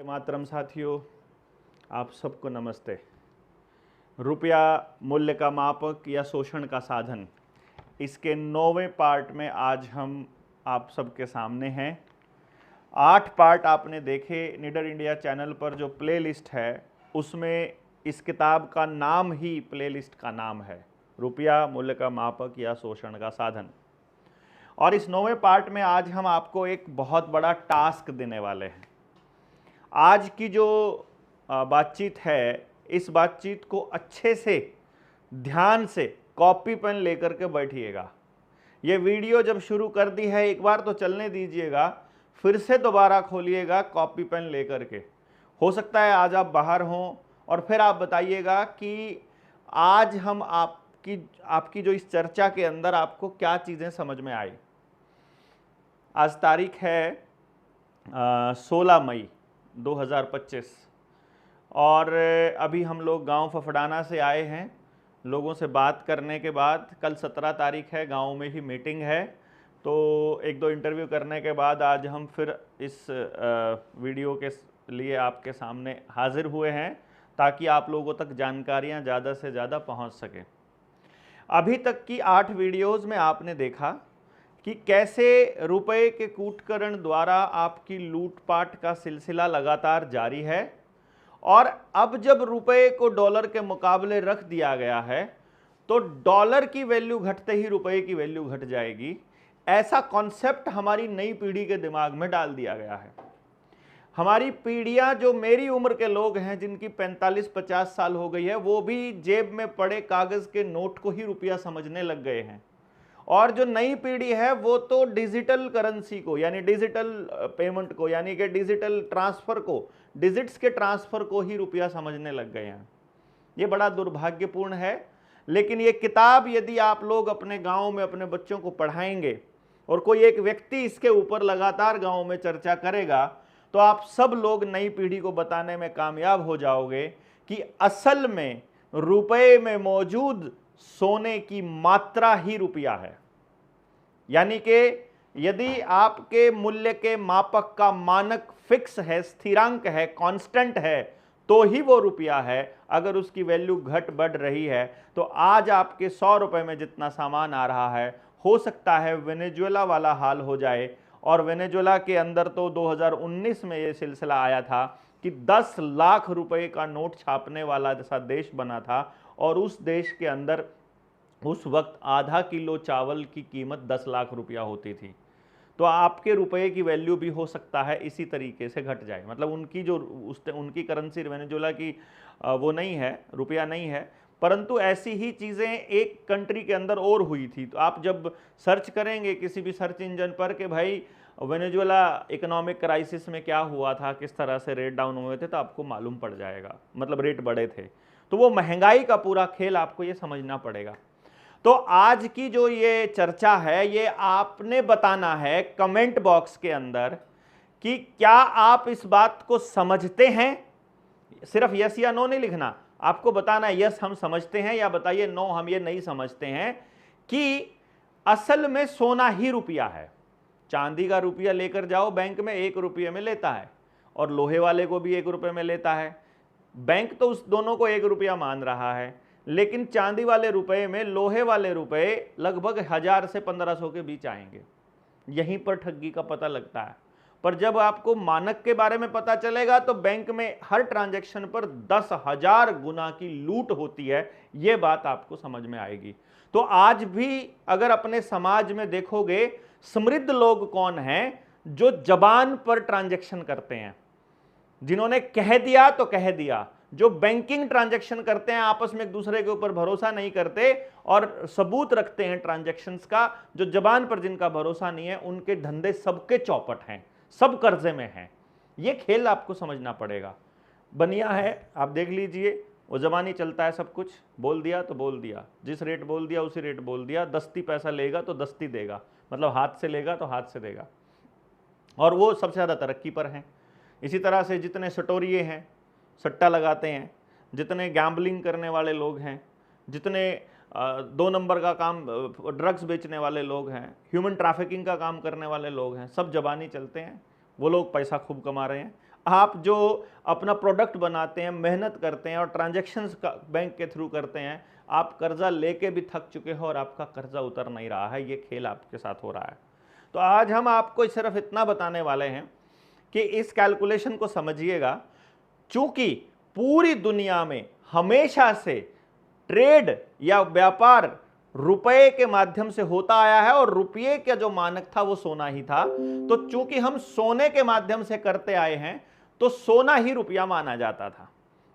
मातरम साथियों, आप सबको नमस्ते। रुपया मूल्य का मापक या शोषण का साधन, इसके 9वें पार्ट में आज हम आप सबके सामने हैं। 8 पार्ट आपने देखे नीडर इंडिया चैनल पर। जो प्लेलिस्ट है उसमें इस किताब का नाम ही प्लेलिस्ट का नाम है, रुपया मूल्य का मापक या शोषण का साधन। और इस 9वें पार्ट में आज हम आपको एक बहुत बड़ा टास्क देने वाले हैं। आज की जो बातचीत है, इस बातचीत को अच्छे से ध्यान से कॉपी पेन लेकर के बैठिएगा। ये वीडियो जब शुरू कर दी है एक बार तो चलने दीजिएगा, फिर से दोबारा खोलिएगा कॉपी पेन लेकर के। हो सकता है आज आप बाहर हों और फिर आप बताइएगा कि आज हम आपकी जो इस चर्चा के अंदर आपको क्या चीज़ें समझ में आई। आज तारीख है 16 मई 2025 और अभी हम लोग गांव फफड़ाना से आए हैं। लोगों से बात करने के बाद कल 17 तारीख है, गांव में ही मीटिंग है, तो एक दो इंटरव्यू करने के बाद आज हम फिर इस वीडियो के लिए आपके सामने हाजिर हुए हैं ताकि आप लोगों तक जानकारियां ज़्यादा से ज़्यादा पहुंच सकें। अभी तक की 8 वीडियोज़ में आपने देखा कि कैसे रुपए के कूटकरण द्वारा आपकी लूटपाट का सिलसिला लगातार जारी है और अब जब रुपए को डॉलर के मुकाबले रख दिया गया है तो डॉलर की वैल्यू घटते ही रुपए की वैल्यू घट जाएगी, ऐसा कॉन्सेप्ट हमारी नई पीढ़ी के दिमाग में डाल दिया गया है। हमारी पीढ़ियां, जो मेरी उम्र के लोग हैं जिनकी 45-50 साल हो गई है, वो भी जेब में पड़े कागज के नोट को ही रुपया समझने लग गए हैं। और जो नई पीढ़ी है वो तो डिजिटल करेंसी को, यानी डिजिटल पेमेंट को, यानी कि डिजिटल ट्रांसफर को, डिजिट्स के ट्रांसफर को ही रुपया समझने लग गए हैं। ये बड़ा दुर्भाग्यपूर्ण है। लेकिन ये किताब यदि आप लोग अपने गांव में अपने बच्चों को पढ़ाएंगे और कोई एक व्यक्ति इसके ऊपर लगातार गांव में चर्चा करेगा तो आप सब लोग नई पीढ़ी को बताने में कामयाब हो जाओगे कि असल में रुपए में मौजूद सोने की मात्रा ही रुपया है। यानी कि यदि आपके मूल्य के मापक का मानक फिक्स है, स्थिरांक है, कांस्टेंट है, तो ही वो रुपया है। अगर उसकी वैल्यू घट बढ़ रही है तो आज आपके 100 रुपए में जितना सामान आ रहा है, हो सकता है वेनेजुएला वाला हाल हो जाए। और वेनेजुएला के अंदर तो 2019 में ये सिलसिला आया था कि 10 लाख रुपए का नोट छापने वाला जैसा देश बना था और उस देश के अंदर उस वक्त आधा किलो चावल की कीमत 10 लाख रुपया होती थी। तो आपके रुपए की वैल्यू भी हो सकता है इसी तरीके से घट जाए। मतलब उनकी जो उनकी करेंसी वेनेजुएला की वो नहीं है, रुपया नहीं है, परंतु ऐसी ही चीज़ें एक कंट्री के अंदर और हुई थी। तो आप जब सर्च करेंगे किसी भी सर्च इंजन पर कि भाई वेनेजुएला इकोनॉमिक क्राइसिस में क्या हुआ था, किस तरह से रेट डाउन हुए थे, तो आपको मालूम पड़ जाएगा, मतलब रेट बढ़े थे। तो वो महंगाई का पूरा खेल आपको ये समझना पड़ेगा। तो आज की जो ये चर्चा है, ये आपने बताना है कमेंट बॉक्स के अंदर कि क्या आप इस बात को समझते हैं। सिर्फ यस या नो नहीं लिखना, आपको बताना है यस हम समझते हैं या बताइए नो हम ये नहीं समझते हैं कि असल में सोना ही रुपया है। चांदी का रुपया लेकर जाओ बैंक में, 1 रुपये में लेता है, और लोहे वाले को भी 1 रुपये में लेता है। बैंक तो उस दोनों को 1 रुपया मान रहा है, लेकिन चांदी वाले रुपए में लोहे वाले रुपए लगभग 1000 से 1500 के बीच आएंगे। यहीं पर ठगी का पता लगता है। पर जब आपको मानक के बारे में पता चलेगा तो बैंक में हर ट्रांजैक्शन पर 10,000 गुना की लूट होती है, यह बात आपको समझ में आएगी। तो आज भी अगर अपने समाज में देखोगे, समृद्ध लोग कौन हैं जो जबान पर ट्रांजैक्शन करते हैं, जिन्होंने कह दिया तो कह दिया, जो बैंकिंग ट्रांजैक्शन करते हैं, आपस में एक दूसरे के ऊपर भरोसा नहीं करते और सबूत रखते हैं ट्रांजैक्शंस का, जो जबान पर जिनका भरोसा नहीं है, उनके धंधे सबके चौपट हैं, सब कर्जे में हैं। ये खेल आपको समझना पड़ेगा। बनिया है, आप देख लीजिए, वो जबानी चलता है, सब कुछ बोल दिया तो बोल दिया, जिस रेट बोल दिया उसी रेट बोल दिया। दस्ती पैसा लेगा तो दस्ती देगा, मतलब हाथ से लेगा तो हाथ से देगा, और वो सबसे ज़्यादा तरक्की पर हैं। इसी तरह से जितने सटोरिये हैं, सट्टा लगाते हैं, जितने गैम्बलिंग करने वाले लोग हैं, जितने 2 नंबर का काम ड्रग्स बेचने वाले लोग हैं, ह्यूमन ट्रैफिकिंग का काम करने वाले लोग हैं, सब जबानी चलते हैं। वो लोग पैसा खूब कमा रहे हैं। आप जो अपना प्रोडक्ट बनाते हैं, मेहनत करते हैं और ट्रांजैक्शंस का बैंक के थ्रू करते हैं, आप कर्जा लेके भी थक चुके हो और आपका कर्जा उतर नहीं रहा है, ये खेल आपके साथ हो रहा है। तो आज हम आपको सिर्फ इतना बताने वाले हैं कि इस कैलकुलेशन को समझिएगा। चूंकि पूरी दुनिया में हमेशा से ट्रेड या व्यापार रुपए के माध्यम से होता आया है और रुपये का जो मानक था वो सोना ही था, तो चूंकि हम सोने के माध्यम से करते आए हैं तो सोना ही रुपया माना जाता था।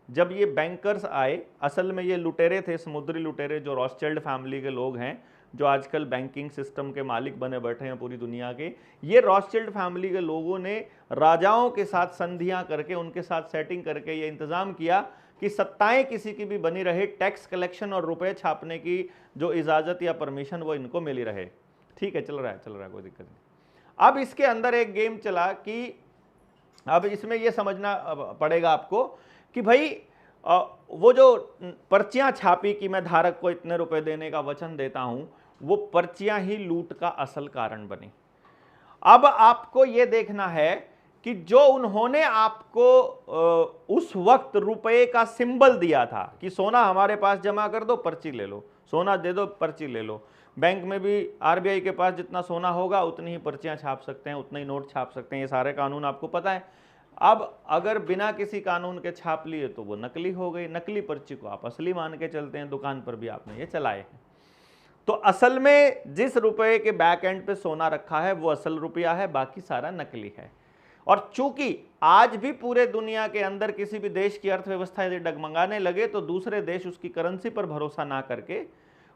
जब ये बैंकर्स आए, असल में ये लुटेरे थे, समुद्री लुटेरे, जो रॉथस्चिल्ड फैमिली के लोग हैं, जो आजकल बैंकिंग सिस्टम के मालिक बने बैठे हैं पूरी दुनिया के। ये रॉथस्चिल्ड फैमिली के लोगों ने राजाओं के साथ संधियां करके, उनके साथ सेटिंग करके ये इंतजाम किया कि सत्ताएं किसी की भी बनी रहे, टैक्स कलेक्शन और रुपए छापने की जो इजाजत या परमिशन वो इनको मिली रहे। ठीक है, चल रहा है, कोई दिक्कत नहीं। अब इसके अंदर एक गेम चला कि अब इसमें ये समझना पड़ेगा आपको कि भाई वो जो पर्चियां छापी कि मैं धारक को इतने रुपए देने का वचन देता हूं, वो पर्चियां ही लूट का असल कारण बनी। अब आपको ये देखना है कि जो उन्होंने आपको उस वक्त रुपए का सिंबल दिया था कि सोना हमारे पास जमा कर दो, पर्ची ले लो, सोना दे दो, पर्ची ले लो। बैंक में भी आरबीआई के पास जितना सोना होगा उतनी ही पर्चियां छाप सकते हैं, उतने ही नोट छाप सकते हैं, ये सारे कानून आपको पता है। अब अगर बिना किसी कानून के छाप लिए तो वो नकली हो गई, नकली पर्ची को आप असली मान के चलते हैं, दुकान पर भी आपने ये चलाए हैं। तो असल में जिस रुपए के बैक एंड पे सोना रखा है वो असल रुपया है, बाकी सारा नकली है। और चूंकि आज भी पूरे दुनिया के अंदर किसी भी देश की अर्थव्यवस्था यदि डगमगाने लगे तो दूसरे देश उसकी करेंसी पर भरोसा ना करके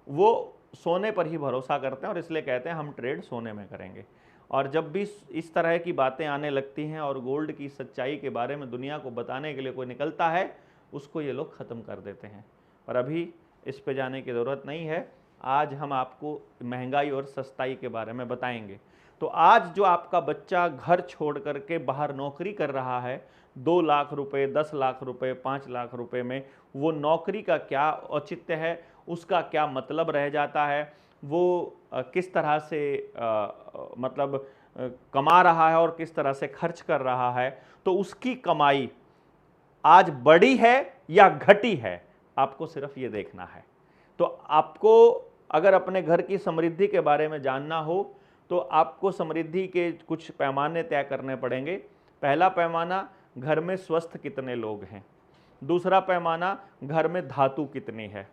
वो सोने पर ही भरोसा करते हैं और इसलिए कहते हैं हम ट्रेड सोने में करेंगे। और जब भी इस तरह की बातें आने लगती हैं और गोल्ड की सच्चाई के बारे में दुनिया को बताने के लिए कोई निकलता है, उसको ये लोग ख़त्म कर देते हैं। पर अभी इस पे जाने की ज़रूरत नहीं है। आज हम आपको महंगाई और सस्ताई के बारे में बताएंगे। तो आज जो आपका बच्चा घर छोड़ करके बाहर नौकरी कर रहा है, 2 लाख रुपए, 10 लाख रुपए, 5 लाख रुपए में, वो नौकरी का क्या औचित्य है, उसका क्या मतलब रह जाता है, वो किस तरह से मतलब कमा रहा है और किस तरह से खर्च कर रहा है, तो उसकी कमाई आज बढ़ी है या घटी है, आपको सिर्फ ये देखना है। तो आपको अगर अपने घर की समृद्धि के बारे में जानना हो तो आपको समृद्धि के कुछ पैमाने तय करने पड़ेंगे। पहला पैमाना, घर में स्वस्थ कितने लोग हैं। दूसरा पैमाना, घर में धातु कितनी है।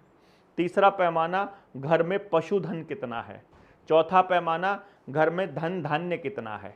तीसरा पैमाना, घर में पशुधन कितना है। चौथा पैमाना, घर में धन धान्य कितना है।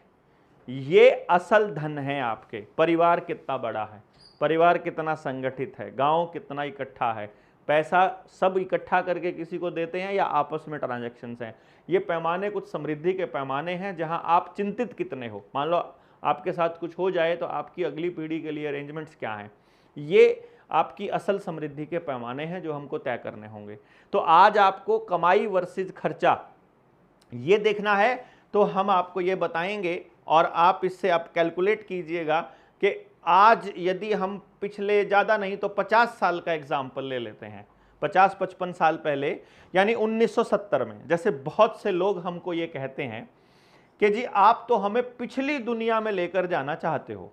ये असल धन है आपके। परिवार कितना बड़ा है, परिवार कितना संगठित है, गांव कितना इकट्ठा है, पैसा सब इकट्ठा करके किसी को देते हैं या आपस में ट्रांजैक्शंस हैं। ये पैमाने कुछ समृद्धि के पैमाने हैं जहां आप चिंतित कितने हो। मान लो आपके साथ कुछ हो जाए तो आपकी अगली पीढ़ी के लिए अरेंजमेंट्स क्या हैं। ये आपकी असल समृद्धि के पैमाने हैं जो हमको तय करने होंगे। तो आज आपको कमाई वर्सेस खर्चा ये देखना है, तो हम आपको ये बताएंगे और आप इससे आप कैलकुलेट कीजिएगा कि आज यदि हम पिछले ज़्यादा नहीं तो 50 साल का एग्जाम्पल ले लेते हैं, 50-55 साल पहले, यानी 1970 में, जैसे बहुत से लोग हमको ये कहते हैं कि जी आप तो हमें पिछली दुनिया में लेकर जाना चाहते हो।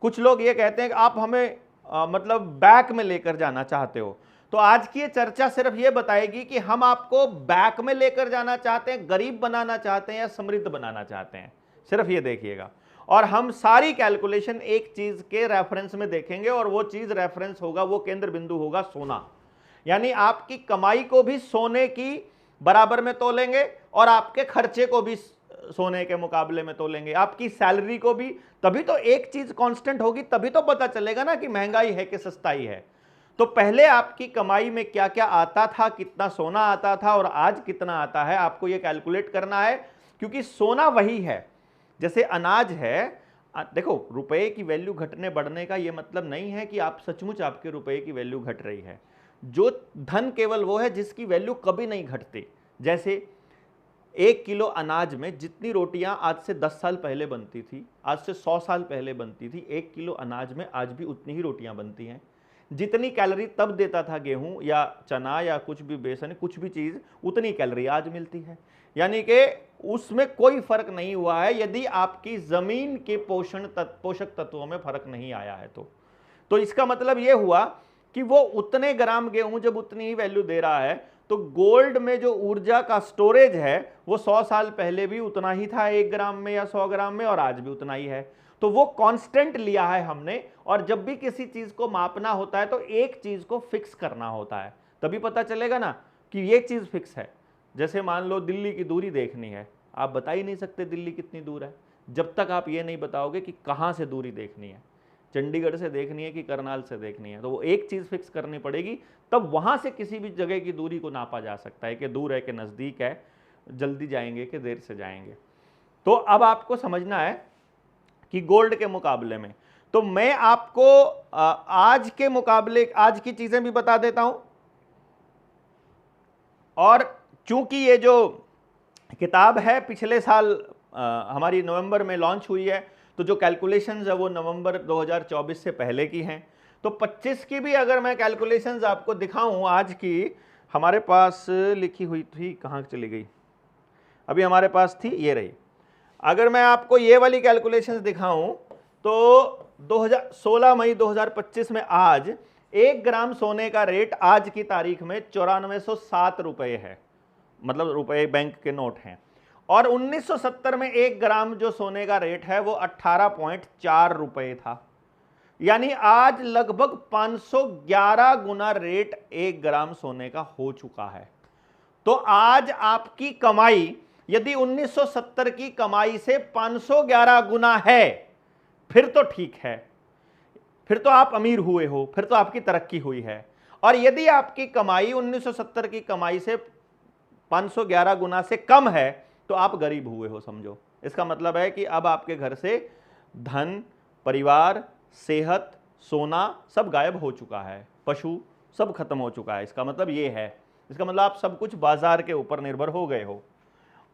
कुछ लोग ये कहते हैं कि आप हमें मतलब बैक में लेकर जाना चाहते हो। तो आज की ये चर्चा सिर्फ ये बताएगी कि हम आपको बैक में लेकर जाना चाहते हैं, गरीब बनाना चाहते हैं या समृद्ध बनाना चाहते हैं, सिर्फ ये देखिएगा। और हम सारी कैलकुलेशन एक चीज के रेफरेंस में देखेंगे और वो चीज रेफरेंस होगा, वो केंद्र बिंदु होगा सोना। यानी आपकी कमाई को भी सोने की बराबर में तोलेंगे और आपके खर्चे को भी सोने के मुकाबले में तोलेंगे, आपकी सैलरी को भी। तभी तो एक चीज कांस्टेंट होगी, तभी तो पता चलेगा ना कि महंगाई है कि सस्ताई है। तो पहले आपकी कमाई में क्या क्या आता था, कितना सोना आता था और आज कितना आता है, आपको यह कैलकुलेट करना है। क्योंकि सोना वही है जैसे अनाज है। देखो, रुपए की वैल्यू घटने बढ़ने का यह मतलब नहीं है कि आप सचमुच आपके रुपए की वैल्यू घट रही है। जो धन केवल वो है जिसकी वैल्यू कभी नहीं घटती। जैसे 1 किलो अनाज में जितनी रोटियां आज से 10 साल पहले बनती थी, आज से 100 साल पहले बनती थी, 1 किलो अनाज में आज भी उतनी ही रोटियां बनती हैं। जितनी कैलोरी तब देता था गेहूं या चना या कुछ भी बेसन, कुछ भी चीज़, उतनी कैलोरी आज मिलती है। यानी कि उसमें कोई फर्क नहीं हुआ है यदि आपकी जमीन के पोषक तत्वों में फर्क नहीं आया है तो इसका मतलब यह हुआ कि वो उतने ग्राम गेहूं जब उतनी ही वैल्यू दे रहा है तो गोल्ड में जो ऊर्जा का स्टोरेज है वो 100 साल पहले भी उतना ही था 1 ग्राम में या 100 ग्राम में, और आज भी उतना ही है। तो वो कांस्टेंट लिया है हमने, और जब भी किसी चीज को मापना होता है तो एक चीज को फिक्स करना होता है, तभी पता चलेगा ना कि ये चीज फिक्स है। जैसे मान लो दिल्ली की दूरी देखनी है, आप बता ही नहीं सकते दिल्ली कितनी दूर है जब तक आप ये नहीं बताओगे कि कहां से दूरी देखनी है, चंडीगढ़ से देखनी है कि करनाल से देखनी है। तो वो एक चीज फिक्स करनी पड़ेगी, तब वहां से किसी भी जगह की दूरी को नापा जा सकता है कि दूर है कि नजदीक है, जल्दी जाएंगे कि देर से जाएंगे। तो अब आपको समझना है कि गोल्ड के मुकाबले में, तो मैं आपको आज के मुकाबले आज की चीजें भी बता देता हूं, और चूंकि ये जो किताब है पिछले साल हमारी नवंबर में लॉन्च हुई है, तो जो कैलकुलेशंस है वो नवंबर 2024 से पहले की हैं। तो 25 की भी अगर मैं कैलकुलेशंस आपको दिखाऊं, आज की हमारे पास लिखी हुई थी, कहाँ चली गई, अभी हमारे पास थी, ये रही। अगर मैं आपको ये वाली कैलकुलेशंस दिखाऊं तो 16 मई 2025 में आज 1 ग्राम सोने का रेट आज की तारीख में 9407 रुपये है, मतलब रुपए बैंक के नोट हैं। और 1970 में 1 ग्राम जो सोने का रेट है वो 18.4 रुपए था, यानी आज लगभग 511 गुना रेट 1 ग्राम सोने का हो चुका है। तो आज आपकी कमाई यदि 1970 की कमाई से 511 गुना है, फिर तो ठीक है, फिर तो आप अमीर हुए हो, फिर तो आपकी तरक्की हुई है। और यदि आपकी कमाई 1970 की कमाई से 511 गुना से कम है तो आप गरीब हुए हो, समझो। इसका मतलब है कि अब आपके घर से धन, परिवार, सेहत, सोना सब गायब हो चुका है, पशु सब खत्म हो चुका है। इसका मतलब ये है, इसका मतलब आप सब कुछ बाजार के ऊपर निर्भर हो गए हो।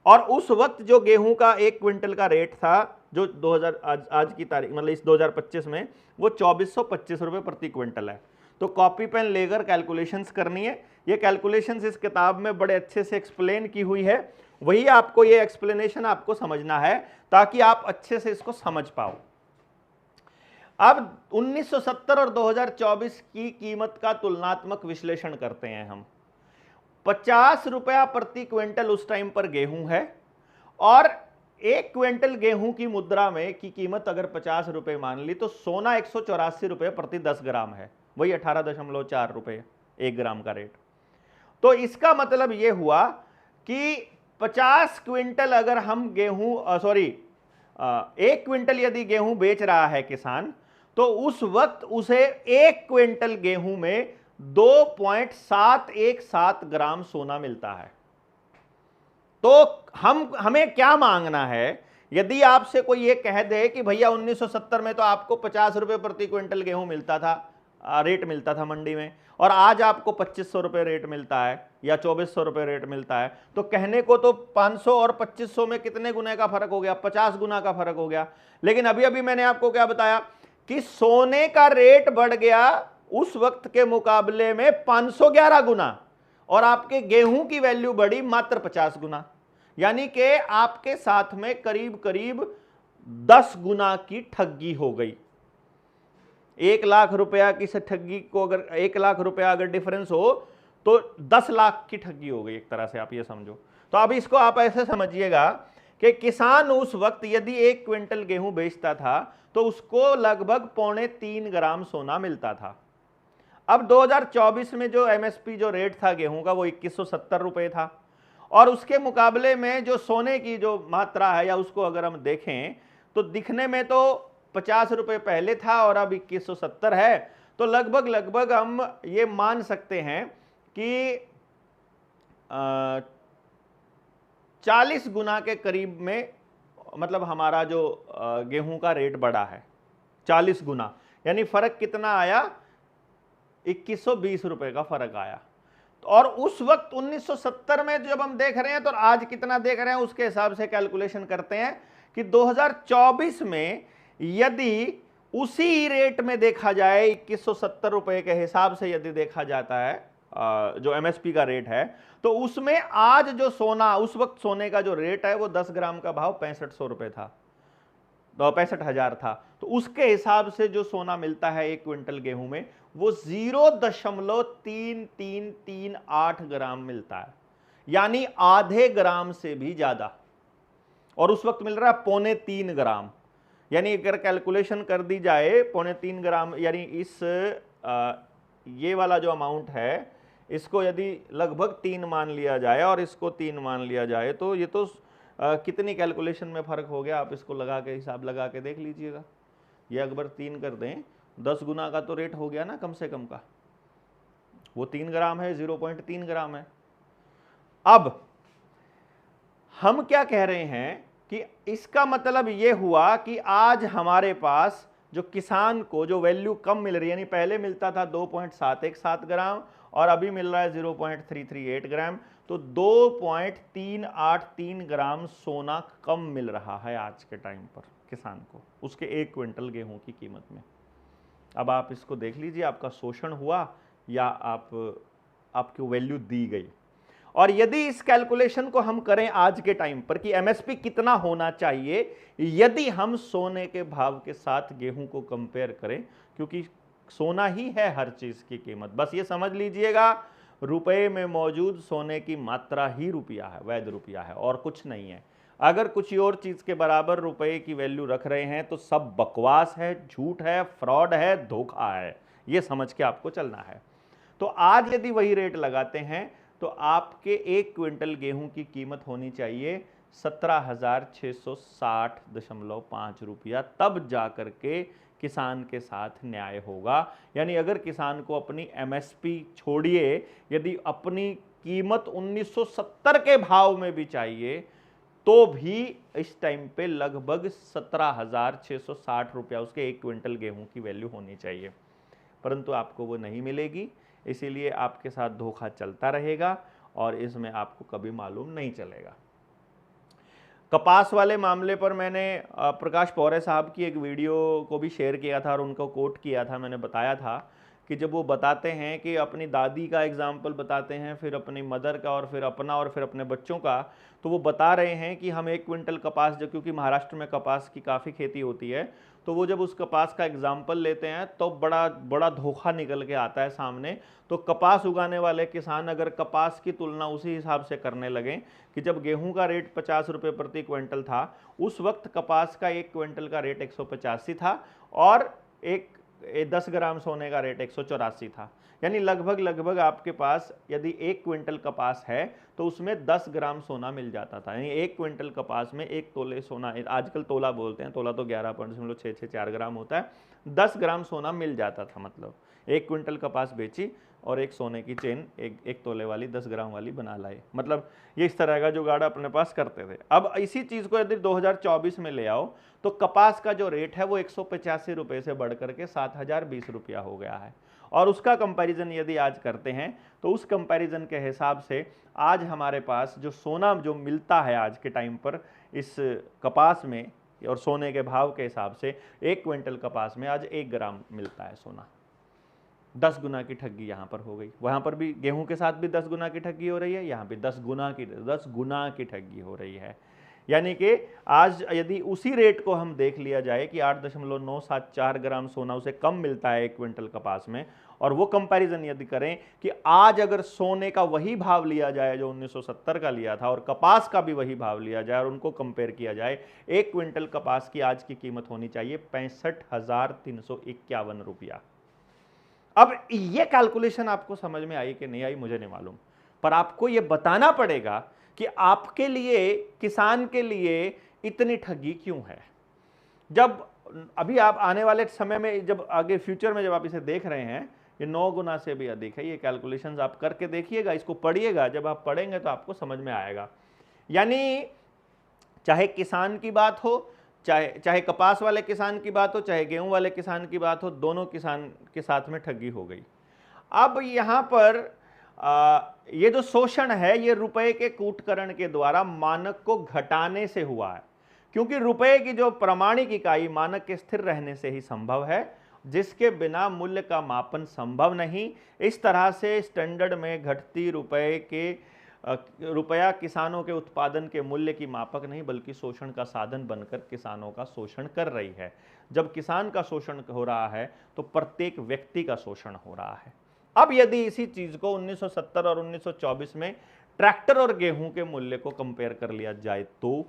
और उस वक्त जो गेहूं का 1 क्विंटल का रेट था, जो 2000 आज की तारीख मतलब इस 2025 में, वो 2425 रुपये प्रति क्विंटल है। तो कॉपी पेन लेकर कैलकुलेशंस करनी है। ये कैलकुलेशंस इस किताब में बड़े अच्छे से एक्सप्लेन की हुई है, वही आपको ये एक्सप्लेनेशन आपको समझना है ताकि आप अच्छे से इसको समझ पाओ। अब 1970 और 2024 की कीमत का तुलनात्मक विश्लेषण करते हैं हम। 50 रुपया प्रति क्विंटल उस टाइम पर गेहूं है, और 1 क्विंटल गेहूं की मुद्रा में की कीमत अगर 50 रुपए मान ली तो सोना 184 रुपए प्रति 10 ग्राम है, वही 18.4 रुपए 1 ग्राम का रेट। तो इसका मतलब यह हुआ कि 50 क्विंटल अगर हम गेहूं 1 क्विंटल यदि गेहूं बेच रहा है किसान, तो उस वक्त उसे 1 क्विंटल गेहूं में 2.717 ग्राम सोना मिलता है। तो हमें क्या मांगना है, यदि आपसे कोई ये कह दे कि भैया 1970 में तो आपको 50 रुपए प्रति क्विंटल गेहूं मिलता था, रेट मिलता था मंडी में, और आज आपको 2500 रुपये रेट मिलता है या 2400 रुपये रेट मिलता है, तो कहने को तो 500 और 2500 में कितने गुने का फर्क हो गया, 50 गुना का फर्क हो गया। लेकिन अभी अभी मैंने आपको क्या बताया कि सोने का रेट बढ़ गया उस वक्त के मुकाबले में 511 गुना, और आपके गेहूं की वैल्यू बढ़ी मात्र 50 गुना, यानी कि आपके साथ में करीब करीब 10 गुना की ठगी हो गई। 1 लाख रुपया की से ठगी को अगर 1 लाख रुपया अगर डिफरेंस हो तो 10 लाख की ठगी हो गई, एक तरह से आप ये समझो। तो अब इसको आप ऐसे समझिएगा कि किसान उस वक्त यदि 1 क्विंटल गेहूं बेचता था तो उसको लगभग 2.25 ग्राम सोना मिलता था। अब 2024 में जो एमएसपी जो रेट था गेहूं का वो 2170 रुपये था, और उसके मुकाबले में जो सोने की जो मात्रा है या उसको अगर हम देखें तो दिखने में तो 50 रुपये पहले था और अब 2170 है। तो लगभग हम ये मान सकते हैं कि 40 गुना के करीब में मतलब हमारा जो गेहूं का रेट बढ़ा है, 40 गुना, यानी फर्क कितना आया, 2120 रुपए का फर्क आया। और उस वक्त 1970 में जब हम देख रहे हैं तो आज कितना देख रहे हैं उसके हिसाब से कैलकुलेशन करते हैं कि 2024 में यदि उसी रेट में देखा जाए 2170 रुपए के हिसाब से यदि देखा जाता है, जो एमएसपी का रेट है, तो उसमें आज जो सोना, उस वक्त सोने का जो रेट है वो 10 ग्राम का भाव 6500 रुपए था, 65,000 था। तो उसके हिसाब से जो सोना मिलता है 1 क्विंटल गेहूं में, वो 0.3338 ग्राम मिलता है, यानी आधे ग्राम से भी ज्यादा। और उस वक्त मिल रहा है 3.25 ग्राम, यानी अगर कैलकुलेशन कर दी जाए 3.25 ग्राम, यानी इस ये वाला जो अमाउंट है, इसको यदि लगभग 3 मान लिया जाए और इसको 3 मान लिया जाए, तो ये तो कितनी कैलकुलेशन में फर्क हो गया, आप इसको लगा के हिसाब लगा के देख लीजिएगा। ये अगर 3 कर दें, 10 गुना का तो रेट हो गया ना कम से कम का। वो 3 ग्राम है, 0.3 ग्राम है। अब हम क्या कह रहे हैं कि इसका मतलब ये हुआ कि आज हमारे पास जो किसान को जो वैल्यू कम मिल रही है, यानी पहले मिलता था 2.717 ग्राम और अभी मिल रहा है 0.338 ग्राम, तो 2.383 ग्राम सोना कम मिल रहा है आज के टाइम पर किसान को, उसके 1 क्विंटल गेहूं की कीमत में। अब आप इसको देख लीजिए, आपका शोषण हुआ या आपको वैल्यू दी गई। और यदि इस कैलकुलेशन को हम करें आज के टाइम पर कि एमएसपी कितना होना चाहिए, यदि हम सोने के भाव के साथ गेहूं को कंपेयर करें, क्योंकि सोना ही है हर चीज की कीमत, बस ये समझ लीजिएगा, रुपए में मौजूद सोने की मात्रा ही रुपया है, वैध रुपया है और कुछ नहीं है। अगर कुछ और चीज के बराबर रुपए की वैल्यू रख रहे हैं तो सब बकवास है, झूठ है, फ्रॉड है, धोखा है, ये समझ के आपको चलना है। तो आज यदि वही रेट लगाते हैं तो आपके 1 क्विंटल गेहूं की कीमत होनी चाहिए 17,660.5 रुपया, तब जाकर के किसान के साथ न्याय होगा। यानी अगर किसान को अपनी एमएसपी छोड़िए, यदि अपनी कीमत 1970 के भाव में भी चाहिए, तो भी इस टाइम पे लगभग 17,660 रुपया उसके 1 क्विंटल गेहूं की वैल्यू होनी चाहिए, परंतु आपको वो नहीं मिलेगी। इसीलिए आपके साथ धोखा चलता रहेगा और इसमें आपको कभी मालूम नहीं चलेगा। कपास वाले मामले पर मैंने प्रकाश पौरे साहब की एक वीडियो को भी शेयर किया था और उनको कोट किया था। मैंने बताया था कि जब वो बताते हैं कि अपनी दादी का एग्जाम्पल बताते हैं, फिर अपनी मदर का, और फिर अपना, और फिर अपने बच्चों का, तो वो बता रहे हैं कि हम 1 क्विंटल कपास, जो क्योंकि महाराष्ट्र में कपास की काफ़ी खेती होती है, तो वो जब उस कपास का एग्जाम्पल लेते हैं तो बड़ा बड़ा धोखा निकल के आता है सामने। तो कपास उगाने वाले किसान अगर कपास की तुलना उसी हिसाब से करने लगें कि जब गेहूं का रेट 50 रुपये प्रति क्विंटल था, उस वक्त कपास का 1 क्विंटल का रेट 185 था और 10 ग्राम सोने का रेट 184 था। यानी लगभग आपके पास यदि 1 क्विंटल कपास है तो उसमें 10 ग्राम सोना मिल जाता था। यानी 1 क्विंटल कपास में 1 तोले सोना, आजकल तोला बोलते हैं, तोला तो 11.664 ग्राम होता है, 10 ग्राम सोना मिल जाता था। मतलब 1 क्विंटल कपास बेची और एक सोने की चेन एक तोले वाली 10 ग्राम वाली बना लाए। मतलब ये इस तरह का जुगाड़ अपने पास करते थे। अब इसी चीज़ को यदि 2024 में ले आओ तो कपास का जो रेट है वो 185 रुपये से बढ़ करके 7,020 रुपया हो गया है। और उसका कंपैरिजन यदि आज करते हैं तो उस कंपैरिजन के हिसाब से आज हमारे पास जो सोना जो मिलता है आज के टाइम पर इस कपास में, और सोने के भाव के हिसाब से 1 क्विंटल कपास में आज 1 ग्राम मिलता है सोना। 10 गुना की ठगी यहाँ पर हो गई। वहाँ पर भी गेहूं के साथ भी 10 गुना की ठगी हो रही है, यहाँ भी 10 गुना की ठगी हो रही है। यानी कि आज यदि उसी रेट को हम देख लिया जाए कि 8.974 ग्राम सोना उसे कम मिलता है 1 क्विंटल कपास में, और वो कंपैरिजन यदि करें कि आज अगर सोने का वही भाव लिया जाए जो 1970 का लिया था और कपास का भी वही भाव लिया जाए और उनको कंपेयर किया जाए, 1 क्विंटल कपास की आज की कीमत होनी चाहिए 65,351 रुपया। अब ये कैलकुलेशन आपको समझ में आई कि नहीं आई मुझे नहीं मालूम, पर आपको ये बताना पड़ेगा कि आपके लिए, किसान के लिए इतनी ठगी क्यों है। जब अभी आप आने वाले समय में, जब आगे फ्यूचर में जब आप इसे देख रहे हैं, ये 9 गुना से भी अधिक है। ये कैलकुलेशंस आप करके देखिएगा, इसको पढ़िएगा, जब आप पढ़ेंगे तो आपको समझ में आएगा। यानी चाहे किसान की बात हो, चाहे कपास वाले किसान की बात हो, चाहे गेहूं वाले किसान की बात हो, दोनों किसान के साथ में ठगी हो गई। अब यहाँ पर ये जो शोषण है ये रुपए के कूटकरण के द्वारा मानक को घटाने से हुआ है, क्योंकि रुपए की जो प्रमाणिक इकाई मानक के स्थिर रहने से ही संभव है, जिसके बिना मूल्य का मापन संभव नहीं। इस तरह से स्टैंडर्ड में घटती रुपया किसानों के उत्पादन के मूल्य की मापक नहीं बल्कि शोषण का साधन बनकर किसानों का शोषण कर रही है। जब किसान का शोषण हो रहा है तो प्रत्येक व्यक्ति का शोषण हो रहा है। अब यदि इसी चीज को 1970 और 1924 में ट्रैक्टर और गेहूं के मूल्य को कंपेयर कर लिया जाए तो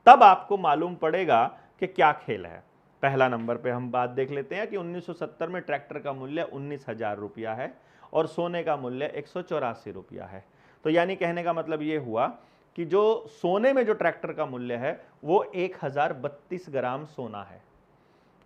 तब आपको मालूम पड़ेगा कि क्या खेल है। पहला नंबर पे हम बात देख लेते हैं कि 1970 में ट्रैक्टर का मूल्य 19,000 रुपया है और सोने का मूल्य 184 रुपया है। तो यानी कहने का मतलब ये हुआ कि जो सोने में जो ट्रैक्टर का मूल्य है वो 1032 ग्राम सोना है,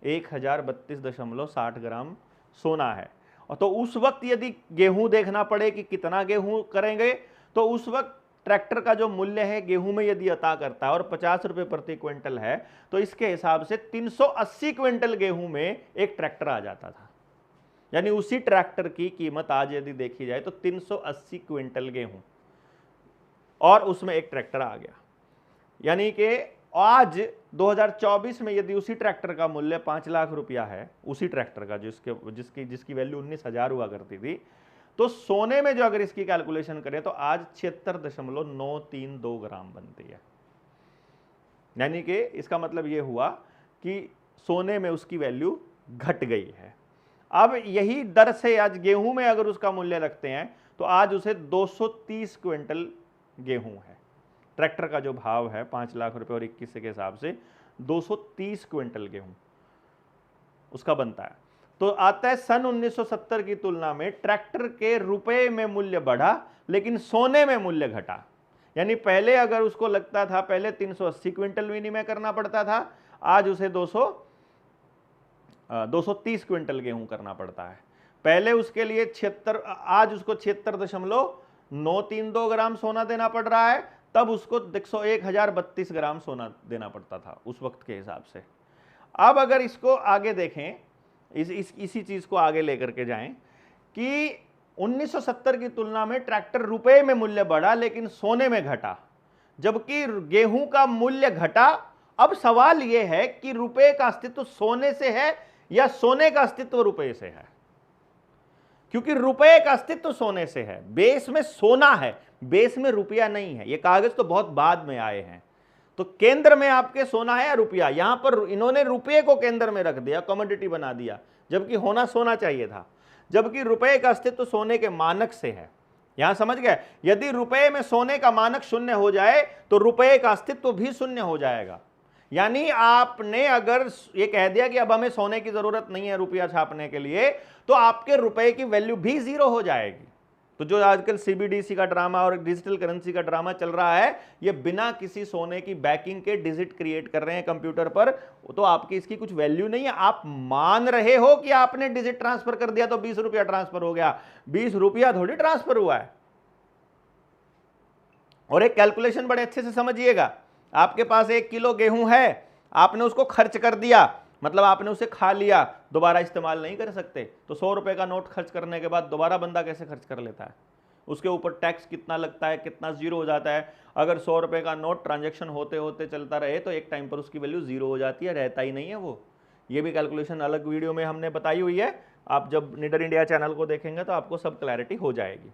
1032.60 ग्राम सोना है। और तो उस वक्त यदि गेहूं देखना पड़े कि कितना गेहूं करेंगे तो उस वक्त ट्रैक्टर का जो मूल्य है गेहूं में यदि अता करता है और 50 रुपए प्रति क्विंटल है तो इसके हिसाब से 380 क्विंटल गेहूं में एक ट्रैक्टर आ जाता था। यानी उसी ट्रैक्टर की कीमत आज यदि देखी जाए तो 380 क्विंटल गेहूं और उसमें एक ट्रैक्टर आ गया। यानी कि आज 2024 में यदि उसी ट्रैक्टर का मूल्य 5 लाख रुपया है, उसी ट्रैक्टर का जिसकी वैल्यू 19,000 हुआ करती थी, तो सोने में जो अगर इसकी कैलकुलेशन करें तो आज 76.932 ग्राम बनती है। यानी कि इसका मतलब यह हुआ कि सोने में उसकी वैल्यू घट गई है। अब यही दर से आज गेहूं में अगर उसका मूल्य रखते हैं तो आज उसे 230 क्विंटल गेहूं है। ट्रैक्टर का जो भाव है 5 लाख रुपए और 21 के हिसाब से 230 क्विंटल गेहूं उसका बनता है। तो आता है सन 1970 की तुलना में ट्रैक्टर के रुपए में मूल्य बढ़ा लेकिन सोने में मूल्य घटा। यानी पहले अगर उसको लगता था पहले 380 क्विंटल विनिमय करना पड़ता था, आज उसे 230 क्विंटल गेहूं करना पड़ता है। पहले उसके लिए 76, आज उसको 76.932 ग्राम सोना देना पड़ रहा है, तब उसको 1032 ग्राम सोना देना पड़ता था उस वक्त के हिसाब से। अब अगर इसको आगे देखें, इसी चीज को आगे लेकर के जाएं कि 1970 की तुलना में ट्रैक्टर रुपए में मूल्य बढ़ा लेकिन सोने में घटा, जबकि गेहूं का मूल्य घटा। अब सवाल यह है कि रुपए का अस्तित्व सोने से है या सोने का अस्तित्व रुपए से है, क्योंकि रुपए का अस्तित्व सोने से है, बेस में सोना है, बेस में रुपया नहीं है। ये कागज तो बहुत बाद में आए हैं। तो केंद्र में आपके सोना है या रुपया, यहां पर इन्होंने रुपये को केंद्र में रख दिया, कमोडिटी बना दिया, जबकि होना सोना चाहिए था। जबकि रुपये का अस्तित्व सोने के मानक से है। यहां समझ गए, यदि रुपये में सोने का मानक शून्य हो जाए तो रुपये का अस्तित्व भी शून्य हो जाएगा। यानी आपने अगर ये कह दिया कि अब हमें सोने की जरूरत नहीं है रुपया छापने के लिए, तो आपके रुपए की वैल्यू भी जीरो हो जाएगी। तो जो आजकल सीबीडीसी का ड्रामा और डिजिटल करेंसी का ड्रामा चल रहा है, ये बिना किसी सोने की बैकिंग के डिजिट क्रिएट कर रहे हैं कंप्यूटर पर, तो आपकी इसकी कुछ वैल्यू नहीं है। आप मान रहे हो कि आपने डिजिट ट्रांसफर कर दिया तो 20 रुपया ट्रांसफर हो गया, 20 रुपया थोड़ी ट्रांसफर हुआ है। और एक कैलकुलेशन बड़े अच्छे से समझिएगा, आपके पास 1 किलो गेहूं है, आपने उसको खर्च कर दिया, मतलब आपने उसे खा लिया, दोबारा इस्तेमाल नहीं कर सकते। तो 100 रुपए का नोट खर्च करने के बाद दोबारा बंदा कैसे खर्च कर लेता है? उसके ऊपर टैक्स कितना लगता है, कितना जीरो हो जाता है। अगर 100 रुपए का नोट ट्रांजैक्शन होते होते चलता रहे तो एक टाइम पर उसकी वैल्यू जीरो हो जाती है, रहता ही नहीं है वो। ये भी कैलकुलेशन अलग वीडियो में हमने बताई हुई है, आप जब निडर इंडिया चैनल को देखेंगे तो आपको सब क्लैरिटी हो जाएगी।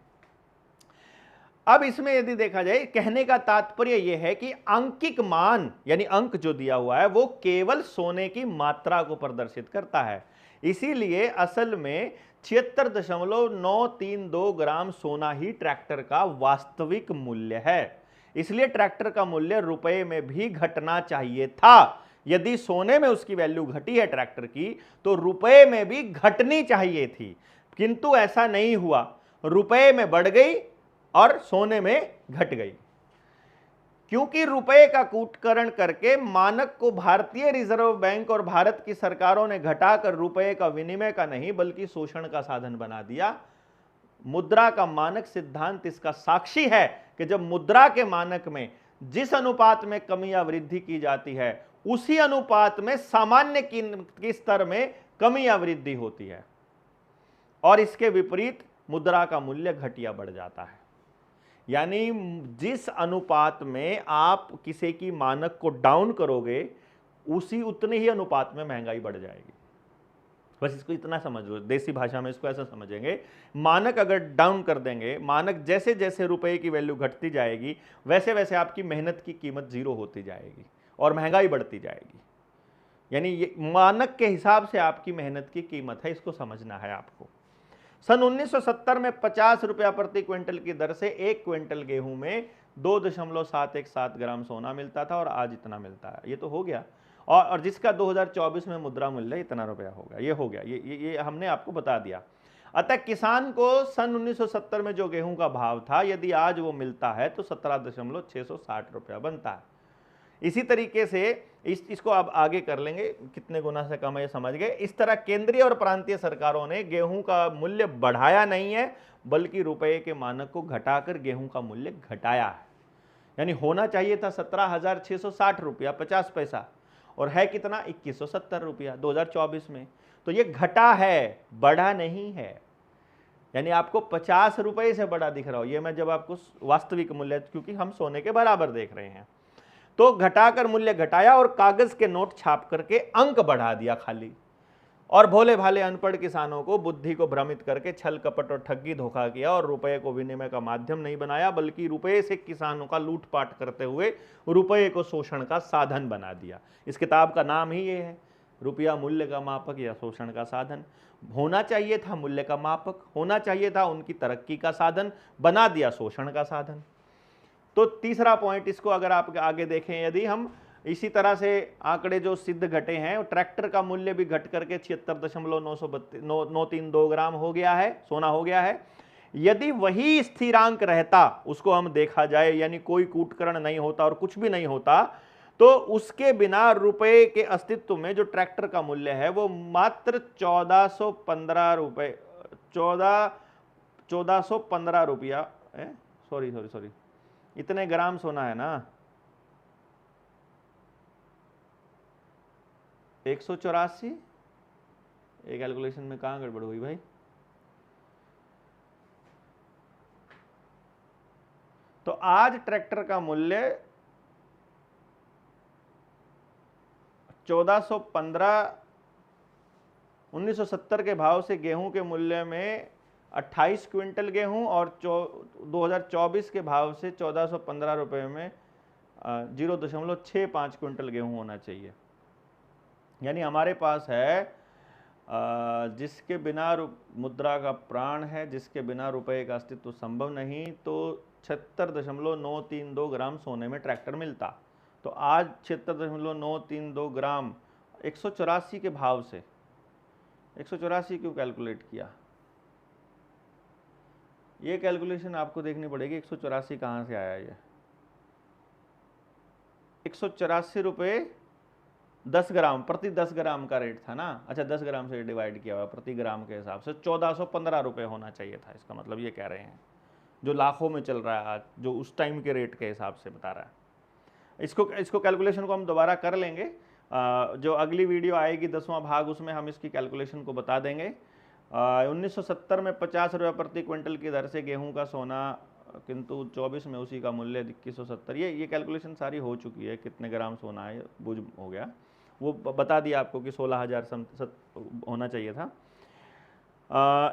अब इसमें यदि देखा जाए, कहने का तात्पर्य यह है कि अंकिक मान यानी अंक जो दिया हुआ है वो केवल सोने की मात्रा को प्रदर्शित करता है। इसीलिए असल में 76.932 ग्राम सोना ही ट्रैक्टर का वास्तविक मूल्य है। इसलिए ट्रैक्टर का मूल्य रुपए में भी घटना चाहिए था। यदि सोने में उसकी वैल्यू घटी है ट्रैक्टर की, तो रुपए में भी घटनी चाहिए थी, किंतु ऐसा नहीं हुआ। रुपए में बढ़ गई और सोने में घट गई, क्योंकि रुपए का कूटकरण करके मानक को भारतीय रिजर्व बैंक और भारत की सरकारों ने घटाकर रुपए का विनिमय का नहीं बल्कि शोषण का साधन बना दिया। मुद्रा का मानक सिद्धांत इसका साक्षी है कि जब मुद्रा के मानक में जिस अनुपात में कमी या वृद्धि की जाती है, उसी अनुपात में सामान्य की स्तर में कमी या वृद्धि होती है, और इसके विपरीत मुद्रा का मूल्य घटिया बढ़ जाता है। यानी जिस अनुपात में आप किसी की मानक को डाउन करोगे, उसी उतने ही अनुपात में महंगाई बढ़ जाएगी। बस इसको इतना समझ लो, देसी भाषा में इसको ऐसा समझेंगे, मानक अगर डाउन कर देंगे, मानक जैसे जैसे रुपए की वैल्यू घटती जाएगी वैसे वैसे आपकी मेहनत की कीमत जीरो होती जाएगी और महंगाई बढ़ती जाएगी। यानी ये मानक के हिसाब से आपकी मेहनत की कीमत है, इसको समझना है आपको। सन 1970 में 50 रुपया प्रति क्विंटल की दर से 1 क्विंटल गेहूं में 2.717 ग्राम सोना मिलता था और आज इतना मिलता है। ये तो हो गया, और जिसका 2024 में मुद्रा मूल्य इतना रुपया होगा, ये हो गया, ये हमने आपको बता दिया। अतः किसान को सन 1970 में जो गेहूं का भाव था, यदि आज वो मिलता है तो 17.660 रुपया बनता है। इसी तरीके से इसको आप आगे कर लेंगे, कितने गुना से कम है ये समझ गए। इस तरह केंद्रीय और प्रांतीय सरकारों ने गेहूं का मूल्य बढ़ाया नहीं है, बल्कि रुपए के मानक को घटाकर गेहूं का मूल्य घटाया है। यानी होना चाहिए था 17,660 रुपया 50 पैसा, और है कितना 2170 रुपया 2024 में। तो ये घटा है, बढ़ा नहीं है। यानी आपको 50 रुपये से बड़ा दिख रहा हो, ये मैं जब आपको वास्तविक मूल्य, क्योंकि हम सोने के बराबर देख रहे हैं, तो घटाकर मूल्य घटाया और कागज के नोट छाप करके अंक बढ़ा दिया खाली, और भोले भाले अनपढ़ किसानों को बुद्धि को भ्रमित करके छल कपट और ठगी धोखा किया और रुपए को विनिमय का माध्यम नहीं बनाया, बल्कि रुपए से किसानों का लूटपाट करते हुए रुपए को शोषण का साधन बना दिया। इस किताब का नाम ही ये है, रुपया मूल्य का मापक या शोषण का साधन। होना चाहिए था मूल्य का मापक, होना चाहिए था उनकी तरक्की का साधन, बना दिया शोषण का साधन। तो तीसरा पॉइंट, इसको अगर आप आगे देखें, यदि हम इसी तरह से आंकड़े जो सिद्ध घटे हैं, ट्रैक्टर का मूल्य भी घट करके 76.932 ग्राम हो गया है, सोना हो गया है। यदि वही स्थिरांक रहता, उसको हम देखा जाए, यानी कोई कूटकरण नहीं होता और कुछ भी नहीं होता, तो उसके बिना रुपए के अस्तित्व में जो ट्रैक्टर का मूल्य है वो मात्र 1415 रुपए 1415 रुपया, सॉरी इतने ग्राम सोना है ना, 184। ये कैलकुलेशन में कहां गड़बड़ हुई भाई? तो आज ट्रैक्टर का मूल्य 1415, 1970 के भाव से गेहूं के मूल्य में 28 क्विंटल गेहूं, और 2024 के भाव से 1415 रुपए में 0.65 क्विंटल गेहूं होना चाहिए। यानी हमारे पास है जिसके बिना मुद्रा का प्राण है, जिसके बिना रुपए का अस्तित्व संभव नहीं, तो 76.932 ग्राम सोने में ट्रैक्टर मिलता। तो आज 76.932 ग्राम 184 के भाव से, 184 क्यों कैलकुलेट किया? ये कैलकुलेशन आपको देखनी पड़ेगी, 184 कहाँ से आया? ये 184 रुपये 10 ग्राम प्रति 10 ग्राम का रेट था ना। अच्छा, 10 ग्राम से डिवाइड किया हुआ प्रति ग्राम के हिसाब से 1415 रुपये होना चाहिए था। इसका मतलब ये कह रहे हैं, जो लाखों में चल रहा है आज, जो उस टाइम के रेट के हिसाब से बता रहा है। इसको कैलकुलेशन को हम दोबारा कर लेंगे, जो अगली वीडियो आएगी 10वां भाग, उसमें हम इसकी कैलकुलेशन को बता देंगे। 1970 में 50 रुपये प्रति क्विंटल की दर से गेहूं का सोना, किंतु 24 में उसी का मूल्य 2170। ये कैलकुलेशन सारी हो चुकी है, कितने ग्राम सोना है बुझ हो गया, वो बता दिया आपको कि 16,000 होना चाहिए था।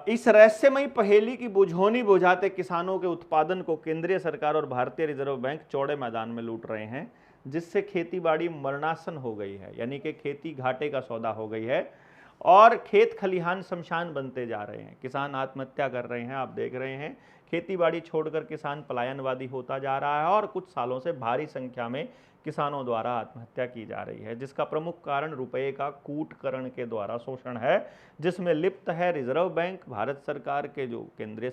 इस रहस्यमयी पहेली की बुझौनी बुझाते किसानों के उत्पादन को केंद्रीय सरकार और भारतीय रिजर्व बैंक चौड़े मैदान में लूट रहे हैं, जिससे खेतीबाड़ी मरणासन हो गई है। यानी कि खेती घाटे का सौदा हो गई है और खेत खलिहान शमशान बनते जा रहे हैं। किसान आत्महत्या कर रहे हैं, आप देख रहे हैं। खेतीबाड़ी छोड़कर किसान पलायनवादी होता जा रहा है और कुछ सालों से भारी संख्या में किसानों द्वारा आत्महत्या की जा रही है, जिसका प्रमुख कारण रुपए का कूटकरण के द्वारा शोषण है, जिसमें लिप्त है रिजर्व बैंक, भारत सरकार के जो केंद्रीय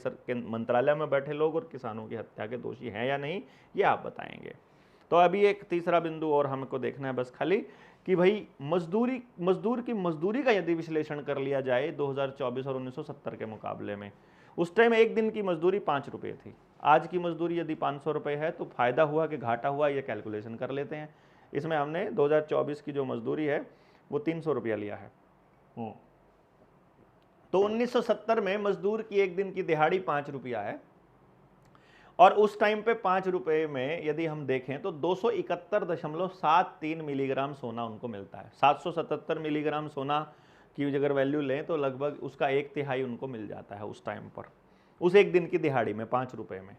मंत्रालय में बैठे लोग, और किसानों की हत्या के दोषी हैं या नहीं, ये आप बताएंगे। तो अभी एक तीसरा बिंदु और हमको देखना है बस खाली, कि भाई मजदूर की मजदूरी का यदि विश्लेषण कर लिया जाए 2024 और 1970 के मुकाबले में, उस टाइम एक दिन की मजदूरी 5 रुपये थी। आज की मजदूरी यदि 500 रुपये है, तो फायदा हुआ कि घाटा हुआ, ये कैलकुलेशन कर लेते हैं। इसमें हमने 2024 की जो मजदूरी है वो 300 रुपया लिया है। तो 1970 में मजदूर की एक दिन की दिहाड़ी 5 रुपया है, और उस टाइम पे 5 रुपये में यदि हम देखें तो 271.73 मिलीग्राम सोना उनको मिलता है। 777 मिलीग्राम सोना की अगर वैल्यू लें तो लगभग उसका 1/3 उनको मिल जाता है उस टाइम पर, उस एक दिन की दिहाड़ी में 5 रुपए में।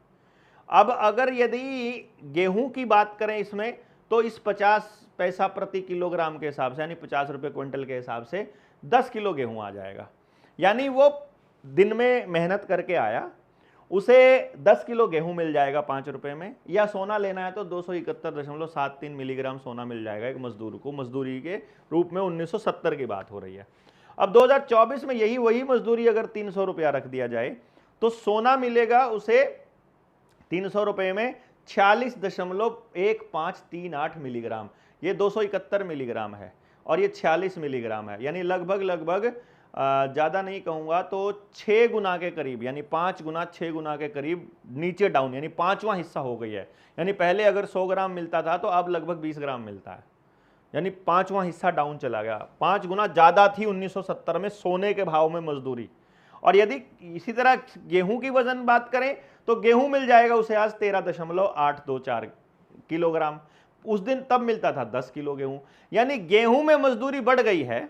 अब अगर यदि गेहूं की बात करें इसमें, तो इस 50 पैसा प्रति किलोग्राम के हिसाब से, यानी 50 रुपए क्विंटल के हिसाब से 10 किलो गेहूं आ जाएगा। यानी वो दिन में मेहनत करके आया, उसे 10 किलो गेहूं मिल जाएगा 5 रुपए में, या सोना लेना है तो 271.73 मिलीग्राम सोना मिल जाएगा एक मजदूर को, मजदूरी के रूप में। 1970 की बात हो रही है। अब 2024 में वही मजदूरी अगर 300 रुपया रख दिया जाए तो सोना मिलेगा उसे 300 रुपए में 46.1538 मिलीग्राम। ये 271 मिलीग्राम है और ये 46 मिलीग्राम है, यानी लगभग ज़्यादा नहीं कहूँगा तो 6 गुना के करीब, यानी 5 गुना 6 गुना के करीब नीचे डाउन, यानी 5वां हिस्सा हो गई है। यानी पहले अगर 100 ग्राम मिलता था तो अब लगभग 20 ग्राम मिलता है, यानी 5वां हिस्सा डाउन चला गया। 5 गुना ज़्यादा थी 1970 में सोने के भाव में मजदूरी। और यदि इसी तरह गेहूं की वजन बात करें तो गेहूं मिल जाएगा उसे आज 13.824 किलोग्राम। उस दिन तब मिलता था 10 किलो गेहूं। यानी गेहूं में मजदूरी बढ़ गई है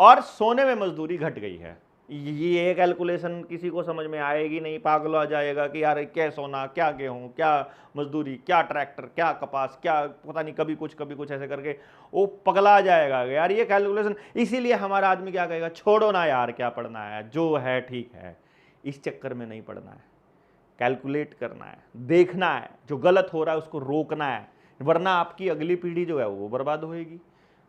और सोने में मजदूरी घट गई है। ये कैलकुलेशन किसी को समझ में आएगी नहीं, पागल हो जाएगा कि यार क्या सोना, क्या गेहूं, क्या मजदूरी, क्या ट्रैक्टर, क्या कपास, क्या पता नहीं, कभी कुछ ऐसे करके वो पगला जाएगा यार ये कैलकुलेशन। इसीलिए हमारा आदमी क्या कहेगा, छोड़ो ना यार, क्या पढ़ना है, जो है ठीक है। इस चक्कर में नहीं पढ़ना है, कैलकुलेट करना है, देखना है, जो गलत हो रहा है उसको रोकना है, वरना आपकी अगली पीढ़ी जो है वो बर्बाद होएगी।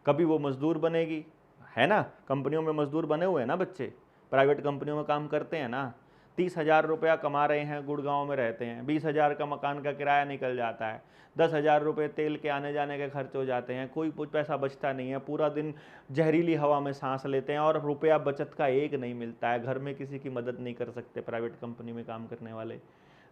कभी वो मजदूर बनेगी, है ना, कंपनियों में मजदूर बने हुए हैं ना बच्चे, प्राइवेट कंपनियों में काम करते हैं ना, 30,000 रुपया कमा रहे हैं, गुड़गांव में रहते हैं, 20,000 का मकान का किराया निकल जाता है, 10,000 रुपये तेल के आने जाने के खर्च हो जाते हैं, कोई पैसा बचता नहीं है, पूरा दिन जहरीली हवा में सांस लेते हैं और रुपया बचत का एक नहीं मिलता है, घर में किसी की मदद नहीं कर सकते प्राइवेट कंपनी में काम करने वाले।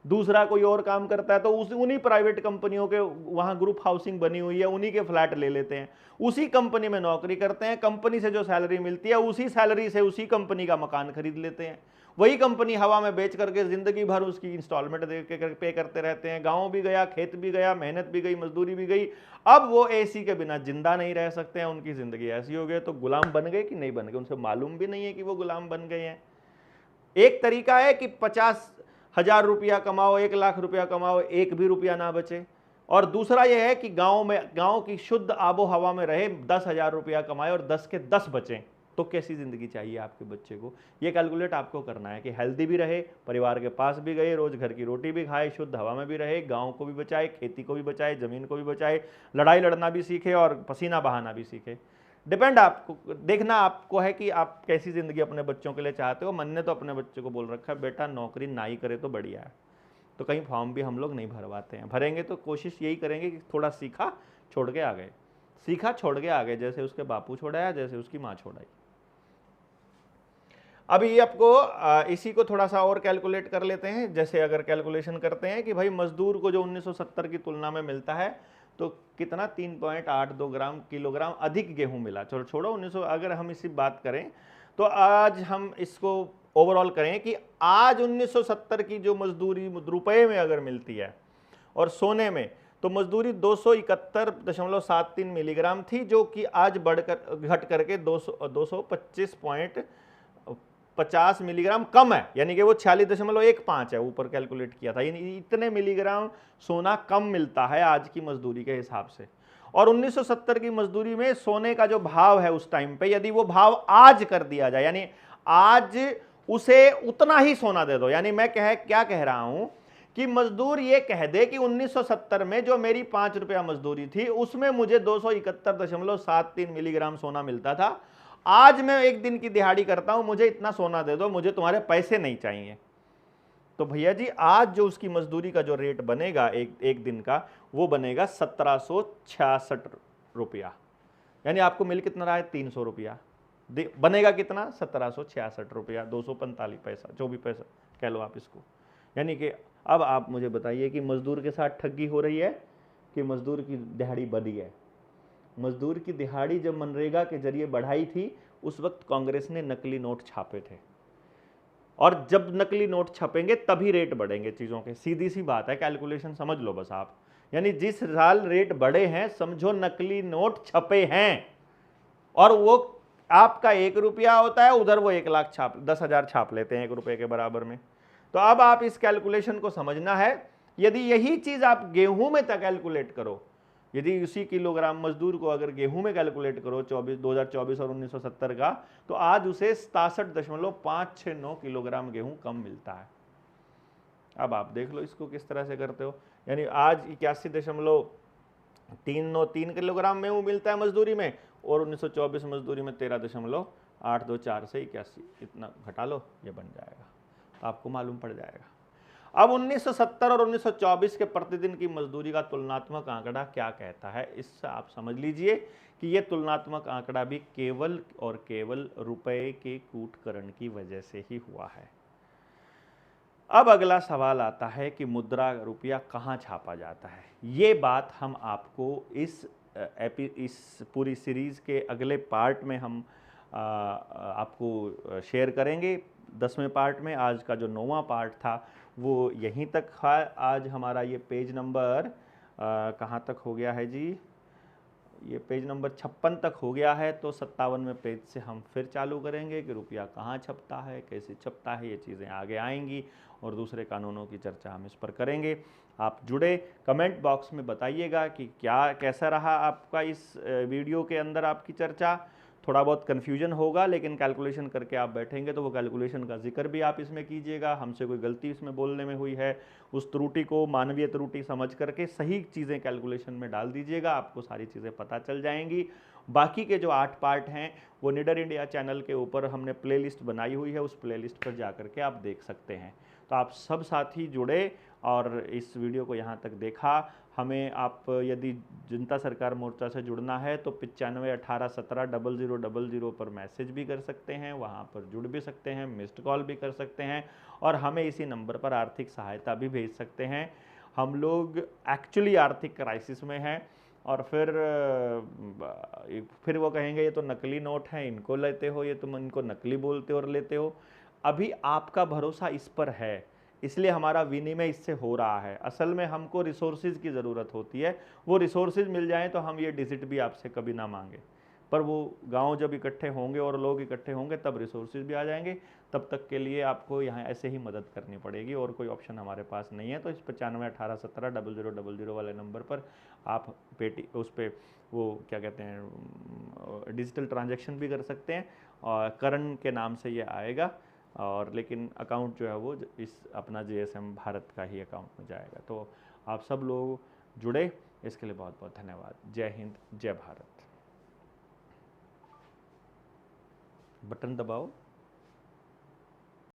दूसरा कोई और काम करता है तो उन्हीं प्राइवेट कंपनियों के वहाँ ग्रुप हाउसिंग बनी हुई है, उन्हीं के फ्लैट ले लेते हैं, उसी कंपनी में नौकरी करते हैं, कंपनी से जो सैलरी मिलती है उसी सैलरी से उसी कंपनी का मकान खरीद लेते हैं, वही कंपनी हवा में बेच करके जिंदगी भर उसकी इंस्टॉलमेंट दे के पे करते रहते हैं। गाँव भी गया, खेत भी गया, मेहनत भी गई, मजदूरी भी गई। अब वो एसी के बिना जिंदा नहीं रह सकते हैं, उनकी जिंदगी ऐसी हो गई। तो गुलाम बन गए कि नहीं बन गए, उनसे मालूम भी नहीं है कि वो गुलाम बन गए हैं। एक तरीका है कि 50,000 रुपया कमाओ, 1 लाख रुपया कमाओ, एक भी रुपया ना बचे। और दूसरा यह है कि गांव की शुद्ध आबो हवा में रहे, 10,000 रुपया कमाए और 10 के 10 बचें। तो कैसी जिंदगी चाहिए आपके बच्चे को, ये कैलकुलेट आपको करना है कि हेल्दी भी रहे, परिवार के पास भी गए, रोज घर की रोटी भी खाए, शुद्ध हवा में भी रहे, गांव को भी बचाए, खेती को भी बचाए, जमीन को भी बचाए, लड़ाई लड़ना भी सीखे और पसीना बहाना भी सीखे। डिपेंड आपको देखना आपको है कि आप कैसी ज़िंदगी अपने बच्चों के लिए चाहते हो। मन ने तो अपने बच्चे को बोल रखा है बेटा नौकरी ना ही करे तो बढ़िया है, तो कहीं फॉर्म भी हम लोग नहीं भरवाते हैं। भरेंगे तो कोशिश यही करेंगे कि थोड़ा सीखा छोड़ के आ गए, सीखा छोड़ के आ गए, जैसे उसके बापू छोड़ाया, जैसे उसकी माँ छोड़ाई। अब ये आपको इसी को थोड़ा सा और कैलकुलेट कर लेते हैं। जैसे अगर कैलकुलेशन करते हैं कि भाई मजदूर को जो 1970 की तुलना में मिलता है तो कितना 3.82 ग्राम किलोग्राम अधिक गेहूं मिला। चलो छोड़ो 1900, अगर हम इसी बात करें तो आज हम इसको ओवरऑल करें कि आज 1970 की जो मजदूरी रुपए में अगर मिलती है और सोने में, तो मजदूरी 271.73 मिलीग्राम थी, जो कि आज बढ़कर घट करके 225.50 मिलीग्राम कम है, यानी कि वो 46.15 है, ऊपर कैलकुलेट किया था। यानी इतने मिलीग्राम सोना कम मिलता है आज की मजदूरी के हिसाब से। और 1970 की मजदूरी में सोने का जो भाव है उस टाइम पे, यदि वो भाव आज कर दिया जाए, यानी आज उसे उतना ही सोना दे दो, यानी मैं क्या कह रहा हूं कि मजदूर ये कह दे कि 1970 में जो मेरी 5 रुपया मजदूरी थी उसमें मुझे 271.73 मिलीग्राम सोना मिलता था, आज मैं एक दिन की दिहाड़ी करता हूं, मुझे इतना सोना दे दो, मुझे तुम्हारे पैसे नहीं चाहिए। तो भैया जी आज जो उसकी मजदूरी का जो रेट बनेगा एक दिन का, वो बनेगा 1766 रुपया, यानी आपको मिल कितना रहा है 300 रुपया, बनेगा कितना 1766 रुपया, 245 पैसा, जो भी पैसा कह लो आप इसको। यानी कि अब आप मुझे बताइए कि मजदूर के साथ ठगी हो रही है कि मजदूर की दिहाड़ी बढ़ी है। मजदूर की दिहाड़ी जब मनरेगा के जरिए बढ़ाई थी उस वक्त कांग्रेस ने नकली नोट छापे थे, और जब नकली नोट छपेंगे तभी रेट बढ़ेंगे चीज़ों के। सीधी सी बात है, कैलकुलेशन समझ लो बस आप। यानी जिस साल रेट बढ़े हैं समझो नकली नोट छपे हैं, और वो आपका 1 रुपया होता है, उधर वो 1 लाख 10,000 छाप लेते हैं 1 रुपए के बराबर में। तो अब आप इस कैलकुलेशन को समझना है। यदि यही चीज आप गेहूं में तक कैलकुलेट करो, यदि उसी किलोग्राम मजदूर को अगर गेहूं में कैलकुलेट करो 2024 और 1970 का, तो आज उसे 67.569 किलोग्राम गेहूं कम मिलता है। अब आप देख लो इसको किस तरह से करते हो। यानी आज 81.393 किलोग्राम गेहूं मिलता है मजदूरी में, और 1924 मजदूरी में 13.824 से 81, इतना घटा लो, ये बन जाएगा, तो आपको मालूम पड़ जाएगा। अब 1970 और 1924 के प्रतिदिन की मजदूरी का तुलनात्मक आंकड़ा क्या कहता है, इससे आप समझ लीजिए कि यह तुलनात्मक आंकड़ा भी केवल और केवल रुपए के कूटकरण की वजह से ही हुआ है। अब अगला सवाल आता है कि मुद्रा रुपया कहाँ छापा जाता है। ये बात हम आपको इस पूरी सीरीज के अगले पार्ट में हम आपको शेयर करेंगे। 10वें पार्ट में, आज का जो 9वां पार्ट था वो यहीं तक था। आज हमारा ये पेज नंबर कहाँ तक हो गया है जी, ये पेज नंबर 56 तक हो गया है। तो 57वें पेज से हम फिर चालू करेंगे कि रुपया कहाँ छपता है, कैसे छपता है, ये चीज़ें आगे आएंगी और दूसरे कानूनों की चर्चा हम इस पर करेंगे। आप जुड़े, कमेंट बॉक्स में बताइएगा कि कैसा रहा आपका इस वीडियो के अंदर आपकी चर्चा। थोड़ा बहुत कन्फ्यूजन होगा, लेकिन कैलकुलेशन करके आप बैठेंगे तो वो कैलकुलेशन का जिक्र भी आप इसमें कीजिएगा। हमसे कोई गलती इसमें बोलने में हुई है, उस त्रुटि को मानवीय त्रुटि समझ करके सही चीज़ें कैलकुलेशन में डाल दीजिएगा, आपको सारी चीज़ें पता चल जाएंगी। बाकी के जो 8 पार्ट हैं वो निडर इंडिया चैनल के ऊपर हमने प्लेलिस्ट बनाई हुई है, उस प्लेलिस्ट पर जा करके आप देख सकते हैं। तो आप सब साथी जुड़े और इस वीडियो को यहाँ तक देखा। हमें आप यदि जनता सरकार मोर्चा से जुड़ना है तो 9518170000 पर मैसेज भी कर सकते हैं, वहाँ पर जुड़ भी सकते हैं, मिस्ड कॉल भी कर सकते हैं और हमें इसी नंबर पर आर्थिक सहायता भी भेज सकते हैं। हम लोग एक्चुअली आर्थिक क्राइसिस में हैं और फिर वो कहेंगे ये तो नकली नोट हैं, इनको लेते हो, ये तुम इनको नकली बोलते हो और लेते हो। अभी आपका भरोसा इस पर है, इसलिए हमारा विनिमय इससे हो रहा है। असल में हमको रिसोर्सेज की ज़रूरत होती है, वो रिसोर्सेज मिल जाएं तो हम ये डिजिट भी आपसे कभी ना मांगे, पर वो गांव जब इकट्ठे होंगे और लोग इकट्ठे होंगे तब रिसोर्सेज भी आ जाएंगे। तब तक के लिए आपको यहाँ ऐसे ही मदद करनी पड़ेगी और कोई ऑप्शन हमारे पास नहीं है। तो इस 9518170000 वाले नंबर पर आप उस पर वो क्या कहते हैं डिजिटल ट्रांजैक्शन भी कर सकते हैं और करण के नाम से ये आएगा, और लेकिन अकाउंट जो है वो इस अपना JSM भारत का ही अकाउंट में जाएगा। तो आप सब लोग जुड़े, इसके लिए बहुत बहुत धन्यवाद। जय हिंद, जय भारत। बटन दबाओ।